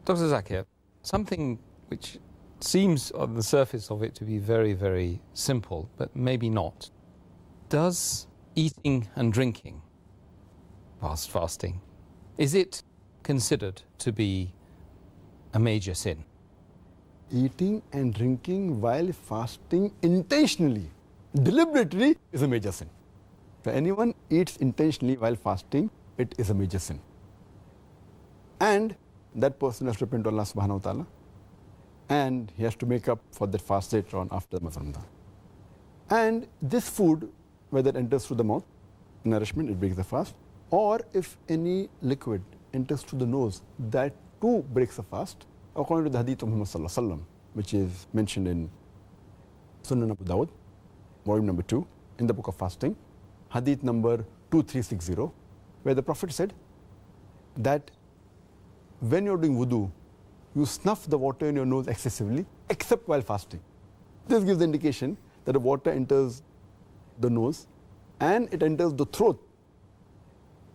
Dr. Zakir, something which seems on the surface of it to be very, very simple, but maybe not. Does eating and drinking, fasting, is it considered to be a major sin? Eating and drinking while fasting intentionally, deliberately, is a major sin. If anyone eats intentionally while fasting, it is a major sin. And that person has to repent to Allah subhanahu wa ta'ala, and he has to make up for that fast later on after the month of Ramadan. And this food, whether it enters through the mouth, nourishment, it breaks the fast, or if any liquid enters through the nose, that too breaks the fast, according to the hadith of Muhammad sallallahu alaihi wasallam, which is mentioned in Sunan Abu Dawud, volume number 2, in the book of fasting, hadith number 2360, where the Prophet said that when you're doing wudu, you snuff the water in your nose excessively, except while fasting. This gives the indication that the water enters the nose and it enters the throat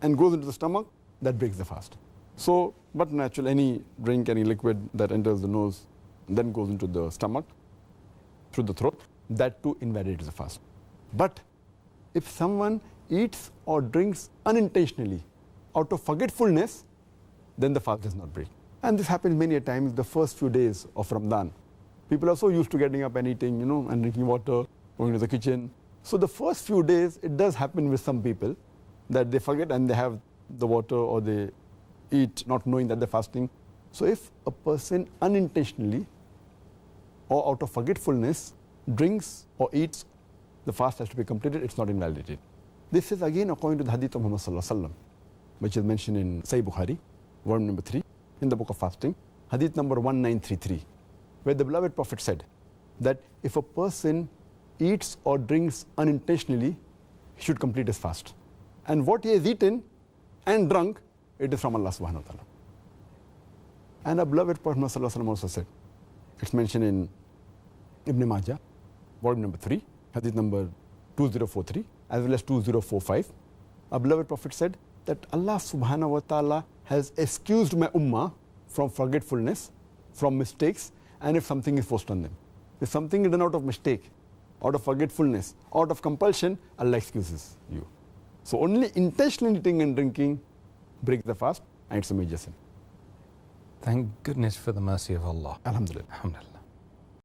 and goes into the stomach, that breaks the fast. So, but naturally, any drink, any liquid that enters the nose and then goes into the stomach, through the throat, that too invalidates the fast. But if someone eats or drinks unintentionally, out of forgetfulness, then the fast does not break. And this happens many a times the first few days of Ramadan. People are so used to getting up and eating, and drinking water, going to the kitchen. So the first few days, it does happen with some people that they forget and they have the water or they eat not knowing that they're fasting. So if a person unintentionally or out of forgetfulness drinks or eats, the fast has to be completed, it's not invalidated. This is again according to the hadith of Muhammad sallallahu alaihi wasallam, which is mentioned in Sahih Bukhari, volume number 3, in the book of fasting, hadith number 1933, where the beloved Prophet said that if a person eats or drinks unintentionally, he should complete his fast. And what he has eaten and drunk, it is from Allah subhanahu wa ta'ala. And our beloved Prophet sallallahu alaihi wasallam also said, it's mentioned in Ibn Majah, volume number 3, hadith number 2043, as well as 2045. Our beloved Prophet said that Allah subhanahu wa ta'ala has excused my ummah from forgetfulness, from mistakes, and if something is forced on them. If something is done out of mistake, out of forgetfulness, out of compulsion, Allah excuses you. So only intentionally eating and drinking breaks the fast, and it's a major sin. Thank goodness for the mercy of Allah. Alhamdulillah. Alhamdulillah.